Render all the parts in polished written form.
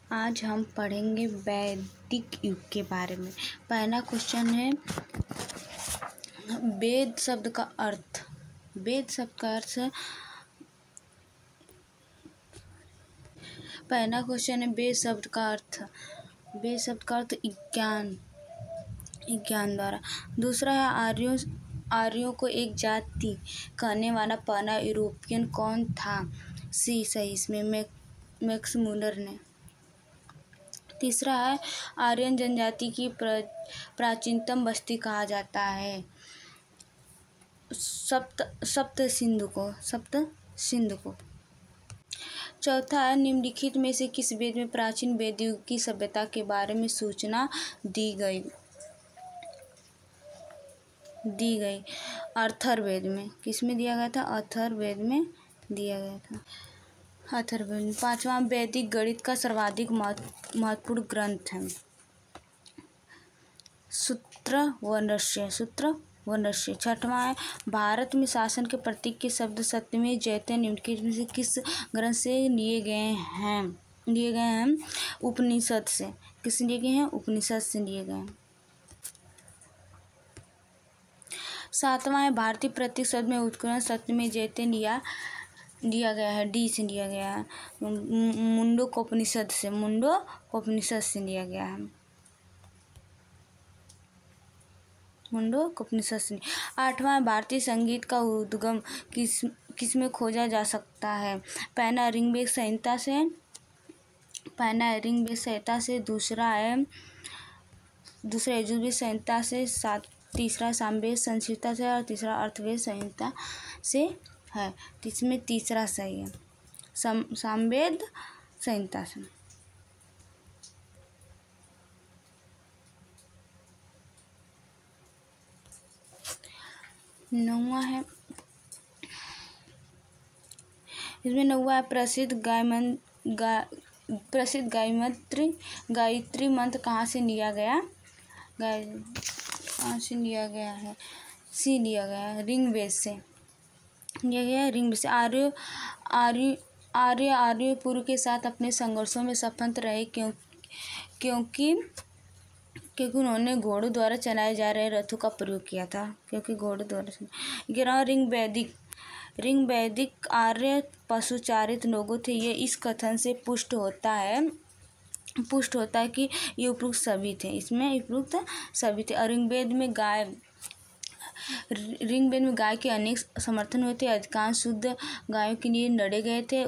आज हम पढ़ेंगे वैदिक युग के बारे में। पहला क्वेश्चन है वेद शब्द का अर्थ। वेद शब्द का अर्थ पहला क्वेश्चन है वेद शब्द का अर्थ। वेद शब्द का अर्थ ज्ञान द्वारा। दूसरा है आर्यों को एक जाति कहने वाला पहला यूरोपियन कौन था? सही इसमें मैक्स मूलर ने। तीसरा है आर्यन जनजाति की प्राचीनतम बस्ती कहा जाता है सप्त सिंधु को। चौथा है निम्नलिखित में से किस वेद में प्राचीन वेद युग की सभ्यता के बारे में सूचना दी गई? अथर्ववेद में। किसमें दिया गया था? अथर्ववेद में दिया गया था। अथर्ववेद। पांचवा वैदिक गणित का सर्वाधिक महत्वपूर्ण ग्रंथ है सूत्र वनरस्य। छठवां है भारत में शासन के प्रतीक के शब्द सत्यमेव जयते निम्नलिखित में से किस ग्रंथ से लिए गए हैं? उपनिषद से। किस लिए गए हैं? उपनिषद से लिए गए हैं। सातवां है भारतीय प्रतीक शब्द में उत्करण सत्यमेव जयते लिया गया है। डी से लिया गया है। मुंडकोपनिषद से लिया गया है। मुंडकोपनिषद से। आठवां भारतीय संगीत का उद्गम किस में खोजा जा सकता है? पहला ऋग्वेद संहिता से, दूसरा यजुर्वेद संहिता से, तीसरा सामवेद संहिता से और तीसरा अथर्ववेद संहिता से है। इसमें तीसरा सही है, सामवेद संहिता से। नौवां है प्रसिद्ध गायत्री मंत्र कहाँ से लिया गया? कहाँ से लिया गया है? लिया गया है ऋग्वेद से। आर्य पूर्व के साथ अपने संघर्षों में सफल रहे क्योंकि उन्होंने घोड़ों द्वारा चलाए जा रहे रथों का प्रयोग किया था। 11वां ऋग्वैदिक आर्य पशुचारित लोगों थे। ये इस कथन से पुष्ट होता है कि ये उपरोक्त सभी थे। और ऋग्वेद में गाय के अनेक समर्थन हुए थे। अधिकांश शुद्ध गायों के लिए लड़े गए थे।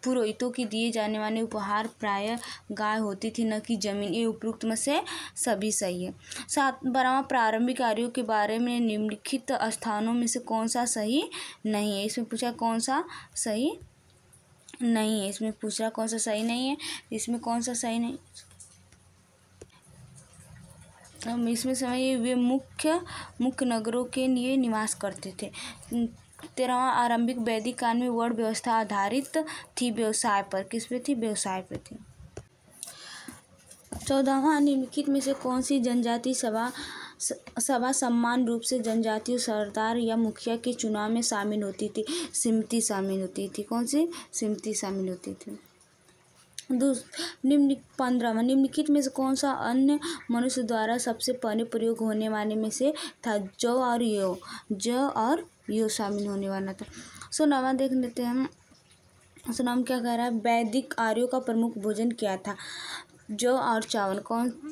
पुरोहितों की दिए जाने वाले उपहार प्रायः गाय होती थी, न कि जमीन। ये उपरोक्त में से सभी सही है। 12वां प्रारंभिक आर्यों के बारे में निम्नलिखित स्थानों में से कौन सा सही नहीं है? इसमें पूछा कौन सा सही नहीं है। इसमें समय वे मुख्य मुख्य के लिए निवास करते थे। 13वां आरंभिक वैदिक काल में वर्ण व्यवस्था आधारित थी व्यवसाय पर। किस पे थी? व्यवसाय पे थी। 14वां निम्नलिखित में से कौन सी जनजाति सभा समान रूप से जनजातीय सरदार या मुखिया के चुनाव में शामिल होती थी? समिति शामिल होती थी। कौन सी? समिति शामिल होती थी। 15वां निम्नलिखित में से कौन सा अन्य मनुष्य द्वारा सबसे पहले प्रयोग होने वाले में से था? ज और यो शामिल होने वाला था। 16वां देख लेते हैं हम। 16वां क्या कह रहा है? वैदिक आर्यों का प्रमुख भोजन क्या था? जौ और चावल।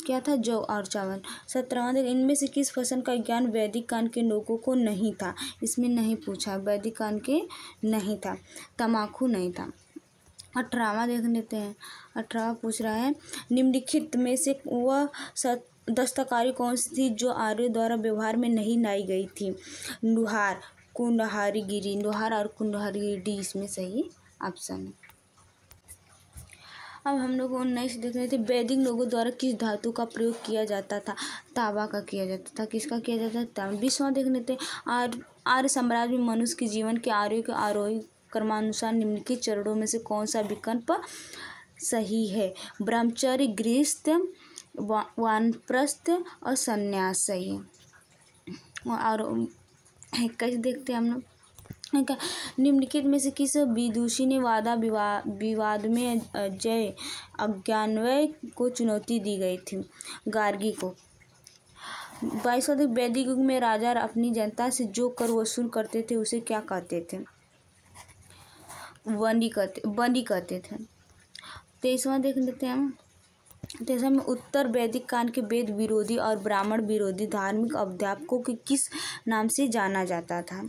क्या था? जौ और चावल। 17वां देख इनमें से किस फसल का ज्ञान वैदिक काल के लोगों को नहीं था? इसमें नहीं पूछा, वैदिक काल के नहीं था। तम्बाकू नहीं था। 18वां देख लेते हैं। 18वां पूछ रहा है निम्नलिखित में से वह दस्तकारी कौन सी थी जो आर्यों द्वारा व्यवहार में नहीं लाई गई थी? लोहार और कुंडहारीगिरी। डी इसमें सही ऑप्शन है। अब हम लोग 19 देख रहे थे वैदिक लोगों द्वारा किस धातु का प्रयोग किया जाता था? तांबा का किया जाता था। किसका किया जाता था? 20वां देख लेते हैं आर्य साम्राज्य में मनुष्य के जीवन के आर्यों के आरोही क्रमानुसार निम्नलिखित चरणों में से कौन सा विकल्प सही है? ब्रह्मचर्य, गृहस्थ, वानप्रस्थ और संन्यास सही है। और 21 देखते हैं हम लोग। निम्नलिखित में से किस विदुषी ने वादा विवाद में अजय अज्ञानवय को चुनौती दी गई थी? गार्गी को। 22वीं वैदिक युग में राजा अपनी जनता से जो कर वसूल करते थे उसे क्या कहते थे? बंदी कहते थे। 23वां देख लेते हैं हम। 23वां में उत्तर वैदिक काल के वेद विरोधी और ब्राह्मण विरोधी धार्मिक अध्यापकों को किस नाम से जाना जाता था?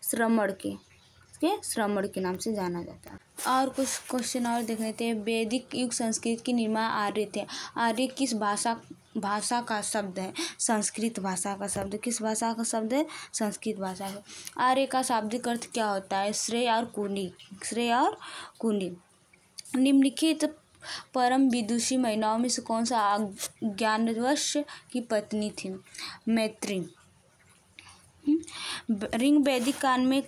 श्रमण के नाम से जाना जाता है। और कुछ क्वेश्चन और देख लेते हैं। वैदिक युग संस्कृत के निर्माण आर्य थे। आर्य किस भाषा का शब्द है? संस्कृत भाषा का शब्द। किस भाषा का शब्द है? संस्कृत भाषा का। आर्य का शाब्दिक अर्थ क्या होता है? श्रेय और कुनी। निम्नलिखित परम विदुषी महिलाओं में से कौन सा अज्ञानवश की पत्नी थी? मैत्री। ऋग वैदिक काल में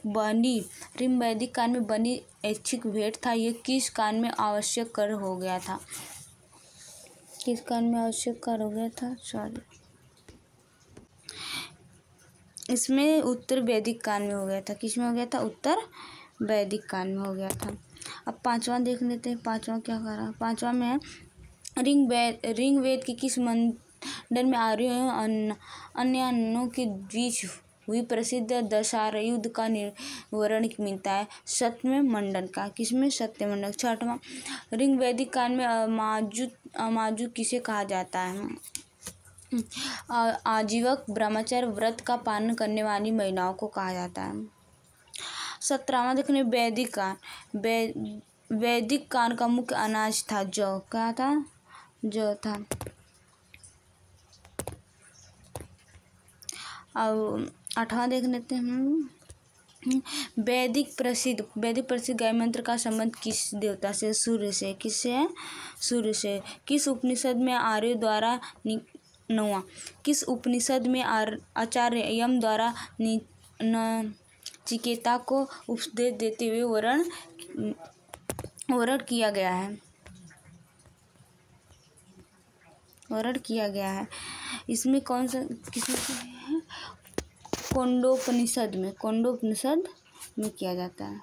बनी ऐच्छिक भेंट था, यह किस काल में आवश्यक कर हो गया था? किस काल में आवश्यक कर हो गया था? इसमें उत्तर वैदिक काल में हो गया था। किस में हो गया था? उत्तर वैदिक काल में हो गया था। अब 5वां देख लेते हैं। 5वां क्या कर रहा है? 5वां में है ऋग्वेद के किस मंडल में आर्यों एवं अन्यों के बीच हुई प्रसिद्ध दशहरा युद्ध का विवरण मिलता है? सप्तम मंडल का। किसमें? सप्तम मंडल। 6वां ऋग्वैदिक काल में अमाजु किसे कहा जाता है? आजीवक ब्रह्मचर्य व्रत का पालन करने वाली महिलाओं को कहा जाता है। 17वां देखने वैदिक काल का मुख्य अनाज था जौ। क्या था? जौ था। अब 8वां देख लेते हैं। वैदिक प्रसिद्ध गाय मंत्र का संबंध किस देवता से? सूर्य से। किससे है? सूर्य से। किस उपनिषद में आर्यों द्वारा 9वां किस उपनिषद में आचार्य यम द्वारा नचिकेता को उपदेश देते हुए वर्ण किया गया है? इसमें कौन सा किसमें है? कोंडोपनिषद में किया जाता है।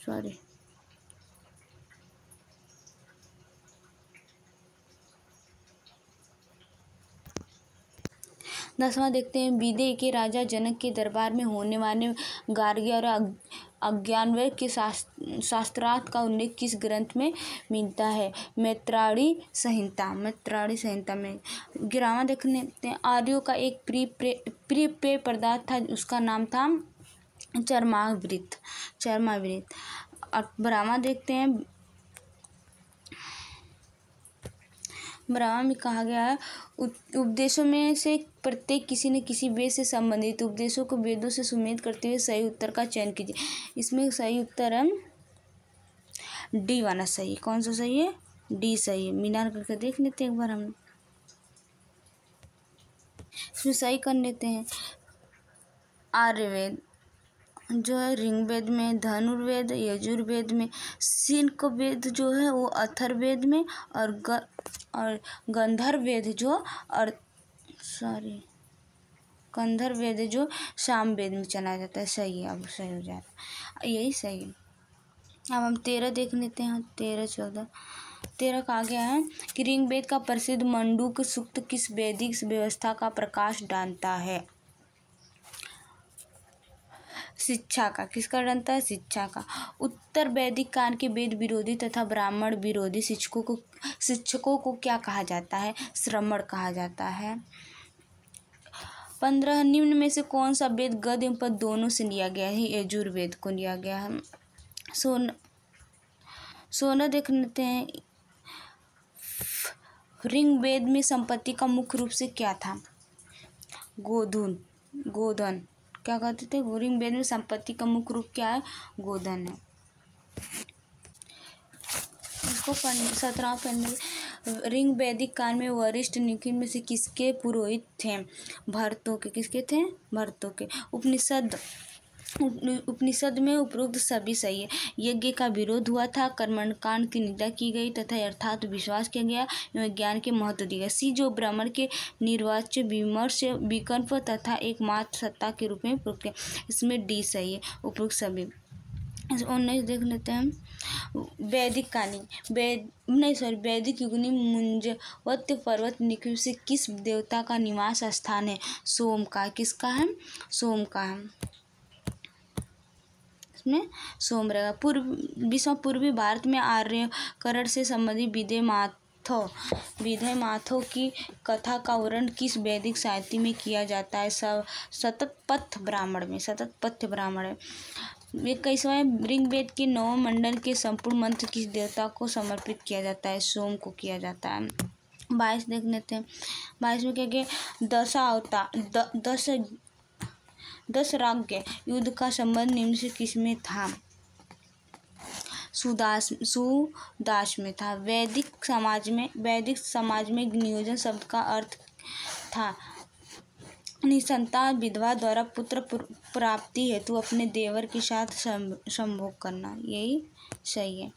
सॉरी। दसवां देखते हैं। विदेह के राजा जनक के दरबार में होने वाले गार्गी और अज्ञानवय के शास्त्रार्थ का उल्लेख किस ग्रंथ में मिलता है? मैत्रायणी संहिता में। 11वां देख लेते हैं। आर्यों का एक प्रिय पेय पदार्थ था, उसका नाम था चरमावृत। 12वां देखते हैं। 12वां में कहा गया है उपदेशों में से प्रत्येक किसी न किसी वेद से संबंधित उपदेशों को वेदों से सुमेलित करते हुए सही उत्तर का चयन कीजिए। इसमें सही उत्तर है डी वाला सही। कौन सा सही है? डी सही है। मिलान करके देख लेते हैं एक बार हम। इसमें सही कर लेते हैं। आर्यवेद जो है ऋग्वेद में, धनुर्वेद यजुर्वेद में, सिंक वेद जो है वो अथर्ववेद में, और गंधर्ववेद जो सामवेद में चला जाता है। सही है। अब सही हो जाता है। यही सही है। अब हम 13 देख लेते हैं। 13 14 13 कहा गया है कि ऋग्वेद का प्रसिद्ध मंडूक सूक्त किस वैदिक व्यवस्था का प्रकाश डालता है? शिक्षा का। किसका डालता है? शिक्षा का। उत्तर वैदिक काल के वेद विरोधी तथा ब्राह्मण विरोधी शिक्षकों को क्या कहा जाता है? श्रमण कहा जाता है। 15 निम्न में से कौन सा वेद गद्य एवं पद्य दोनों से लिया गया है? यजुर्वेद को लिया गया है। 16 देख लेते हैं। ऋग्वेद में संपत्ति का मुख्य रूप से क्या था? गोधन। क्या कहते थे? ऋग्वेद में संपत्ति का मुख्य रूप क्या है? गोधन है। इसको 17वां पढ़ने। ऋग्वैदिक काल में वरिष्ठ निम्नलिखित में से किसके पुरोहित थे? भरतों के। किसके थे? भरतों के। उपनिषद उपनिषद में उपरोक्त सभी सही है। यज्ञ का विरोध हुआ था, कर्मकांड की निंदा की गई तथा यथार्थ विश्वास किया गया एवं ज्ञान के महत्व दिया गया। सी जो ब्राह्मण के निर्वाच्य विमर्श विकल्प तथा एकमात्र सत्ता के रूप में उपयुक्त है। इसमें डी सही है उपयुक्त सभी। 19 देख लेते हैं। वैदिक कालीन वैदिक युगनी मुंजवत्य पर्वत निकट से किस देवता का निवास स्थान है? सोम का। किसका है? सोम का है। इसमें सोम रहेगा। विश्व पूर्वी भारत में आर्यकरण से संबंधित विधेय माथों की कथा का वर्णन किस वैदिक साहित्य में किया जाता है? शतपथ ब्राह्मण में। शतपथ ब्राह्मण है। 21वां ऋग्वेद के 9 मंडल के संपूर्ण मंत्र किस देवता को समर्पित किया जाता है? सोम को किया जाता है। 22 देख लेते हैं। 22 में क्या क्या दशराज्ञ युद्ध का संबंध निम्न से किसमें था? सुदास में था। वैदिक समाज में नियोजन शब्द का अर्थ था निसंतान विधवा द्वारा पुत्र प्राप्ति हेतु अपने देवर के साथ संभोग करना। यही सही है।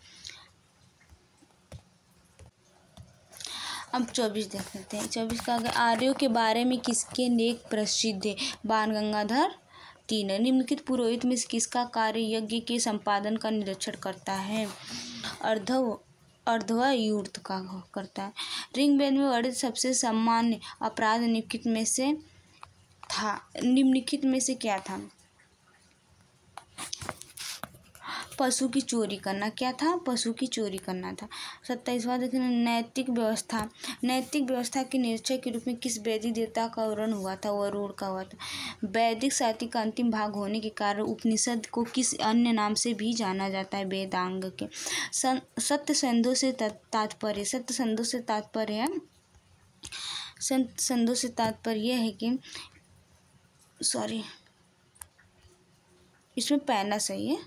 अब 24 देख लेते हैं। 24 का आर्यों के बारे में किसके लेख प्रसिद्ध है? बाण गंगाधर तीन। निम्नलिखित पुरोहित में किसका कार्य यज्ञ के संपादन का निरीक्षण करता है? अर्धवायूर्त का करता है। ऋग्वेद में वर्णित सबसे सामान्य अपराध निम्नलिखित में से क्या था? पशु की चोरी करना। क्या था? पशु की चोरी करना था। 27वां देखिए। नैतिक व्यवस्था के निरीक्षक के रूप में किस वैदिक देवता का वर्णन हुआ था? वरुण का हुआ था। वैदिक साहित्य का अंतिम भाग होने के कारण उपनिषद को किस अन्य नाम से भी जाना जाता है? वेदांग के। सत्यसंधों से तात्पर्य है कि इसमें पहला सही है।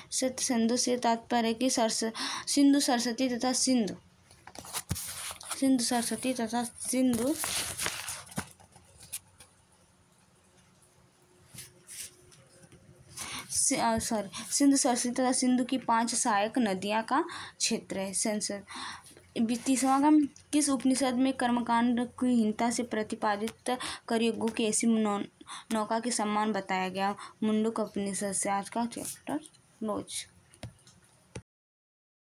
सत्यसंधो से तात्पर्य है कि सिंधु सरस्वती तथा सिंधु सरस्वती तथा सिंधु की 5 सहायक नदियां का क्षेत्र है। 30वां का किस उपनिषद में कर्मकांड की हीनता से प्रतिपादित कर यज्ञों की ऐसी नौका के सम्मान बताया गया? मुंडक उपनिषद से। आज का चैप्टर क्लोज।